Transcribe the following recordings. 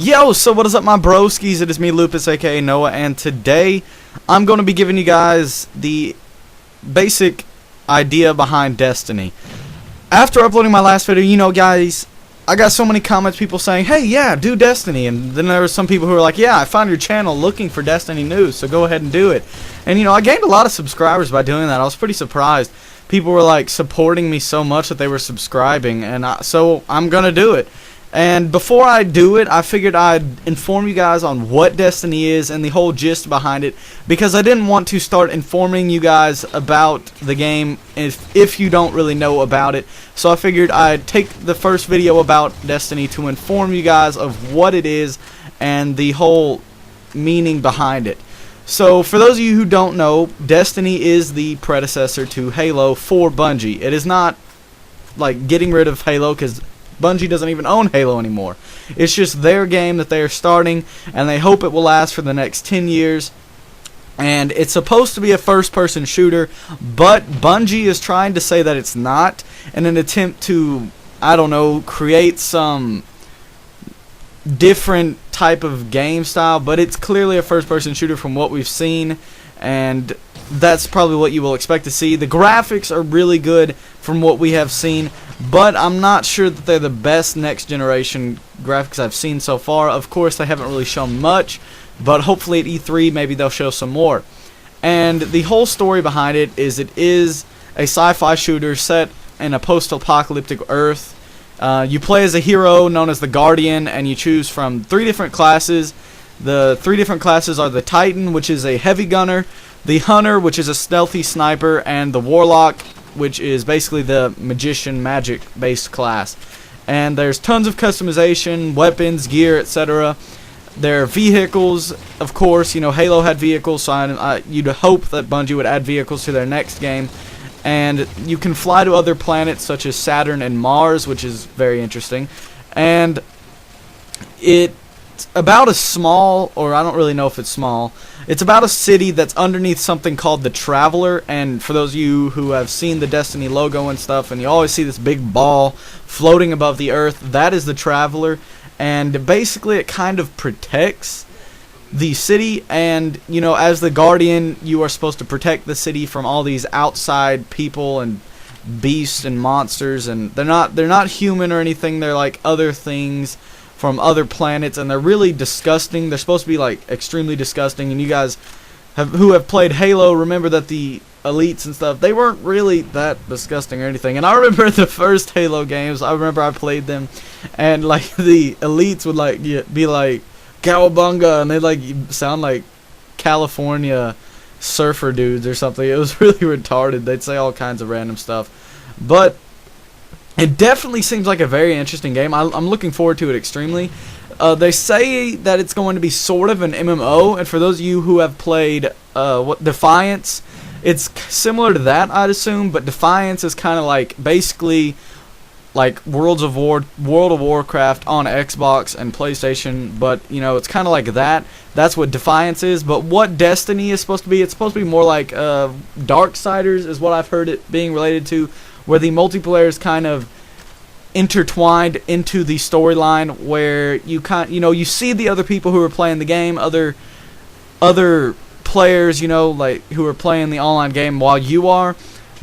Yo, so what is up, my broskies? It is me, Lupus, aka Noah, and today I'm going to be giving you guys the basic idea behind Destiny. After uploading my last video, you know, guys, I got so many comments, people saying, hey, yeah, do Destiny, and then there were some people who were like, yeah, I found your channel looking for Destiny news, so go ahead and do it. And, you know, I gained a lot of subscribers by doing that. I was pretty surprised. People were, like, supporting me so much that they were subscribing, and so I'm going to do it. And before I do it, I figured I'd inform you guys on what Destiny is and the whole gist behind it, because I didn't want to start informing you guys about the game if you don't really know about it. So I figured I'd take the first video about Destiny to inform you guys of what it is and the whole meaning behind it. So for those of you who don't know, Destiny is the predecessor to Halo for Bungie. It is not like getting rid of Halo, because Bungie doesn't even own Halo anymore. It's just their game that they are starting, and they hope it will last for the next 10 years. And it's supposed to be a first-person shooter, but Bungie is trying to say that it's not, in an attempt to, I don't know, create some different type of game style. But it's clearly a first-person shooter from what we've seen, and that's probably what you will expect to see. The graphics are really good from what we have seen, but I'm not sure that they're the best next generation graphics I've seen so far. Of course, they haven't really shown much, but hopefully at E3 maybe they'll show some more. And the whole story behind it is a sci-fi shooter set in a post-apocalyptic Earth. You play as a hero known as the Guardian, and you choose from 3 different classes. The 3 different classes are the Titan, which is a heavy gunner, the Hunter, which is a stealthy sniper, and the Warlock, which is basically the magician, magic-based class. And there's tons of customization, weapons, gear, etc. There are vehicles, of course. You know, Halo had vehicles, so you'd hope that Bungie would add vehicles to their next game. And you can fly to other planets such as Saturn and Mars, which is very interesting. And it's about a small, or I don't really know if it's small, it's about a city that's underneath something called the Traveler. And for those of you who have seen the Destiny logo and stuff, and you always see this big ball floating above the Earth, that is the Traveler. And basically it kind of protects the city, and you know, as the Guardian, you are supposed to protect the city from all these outside people and beasts and monsters. And they're not human or anything, they're like other things from other planets, and they're really disgusting. They're supposed to be like extremely disgusting, and you guys who have played Halo remember that the elites and stuff, they weren't really that disgusting or anything. And I remember the first Halo games, I remember I played them, and like the elites would like be like cowabunga, and they'd like sound like California surfer dudes or something. It was really retarded. They'd say all kinds of random stuff, but it definitely seems like a very interesting game. I'm looking forward to it extremely. They say that it's going to be sort of an MMO, and for those of you who have played Defiance, it's similar to that, I'd assume, but Defiance is kind of like basically like World of Warcraft on Xbox and PlayStation, but you know, it's kind of like that. That's what Defiance is. But what Destiny is supposed to be, it's supposed to be more like Darksiders is what I've heard it being related to, where the multiplayer is kind of intertwined into the storyline, where you see the other people who are playing the game, other players, you know, like who are playing the online game while you are,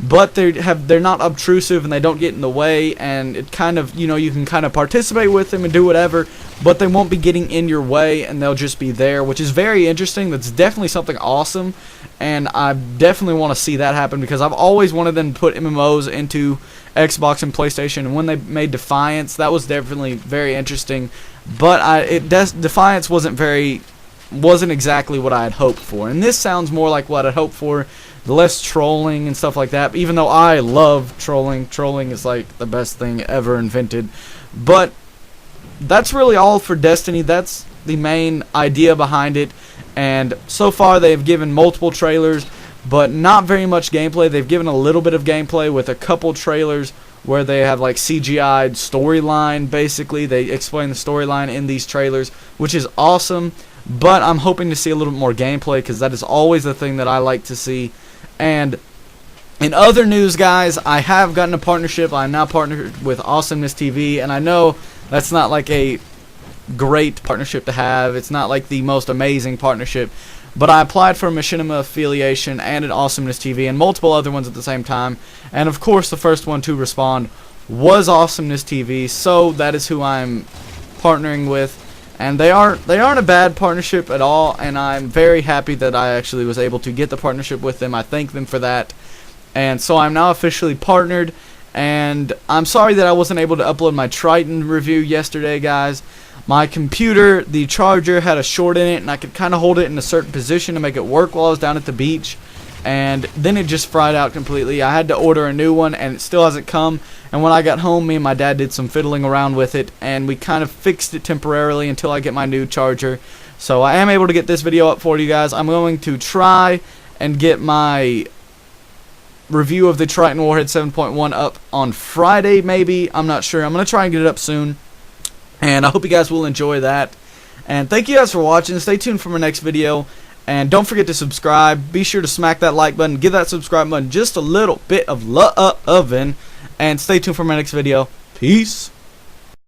but they're not obtrusive and they don't get in the way, and it kind of, you know, you can kind of participate with them and do whatever, but they won't be getting in your way, and they'll just be there, which is very interesting. That's definitely something awesome, and I definitely want to see that happen, because I've always wanted them to put MMOs into Xbox and PlayStation, and when they made Defiance, that was definitely very interesting, but Defiance wasn't exactly what I had hoped for, and this sounds more like what I'd hoped for. Less trolling and stuff like that, even though I love trolling. Trolling is like the best thing ever invented. But that's really all for Destiny. That's the main idea behind it, and so far they've given multiple trailers, but not very much gameplay. They've given a little bit of gameplay with a couple trailers where they have like CGI'd storyline. Basically, they explain the storyline in these trailers, which is awesome, but I'm hoping to see a little bit more gameplay, because that is always the thing that I like to see. And in other news, guys, I have gotten a partnership. I'm now partnered with Awesomeness TV, and I know that's not like a great partnership to have. It's not like the most amazing partnership. But I applied for a Machinima affiliation and an Awesomeness TV and multiple other ones at the same time. And of course the first one to respond was Awesomeness TV, so that is who I'm partnering with. And they aren't a bad partnership at all, and I'm very happy that I actually was able to get the partnership with them. I thank them for that. And so I'm now officially partnered, and I'm sorry that I wasn't able to upload my Triton review yesterday, guys. My computer, the charger, had a short in it, and I could kind of hold it in a certain position to make it work while I was down at the beach. And then it just fried out completely. I had to order a new one, and it still hasn't come. And when I got home, me and my dad did some fiddling around with it, and we kind of fixed it temporarily until I get my new charger. So I am able to get this video up for you guys. I'm going to try and get my review of the Triton Warhead 7.1 up on Friday, maybe. I'm not sure. I'm going to try and get it up soon. And I hope you guys will enjoy that. And thank you guys for watching. Stay tuned for my next video. And don't forget to subscribe. Be sure to smack that like button. Give that subscribe button just a little bit of love. And stay tuned for my next video. Peace.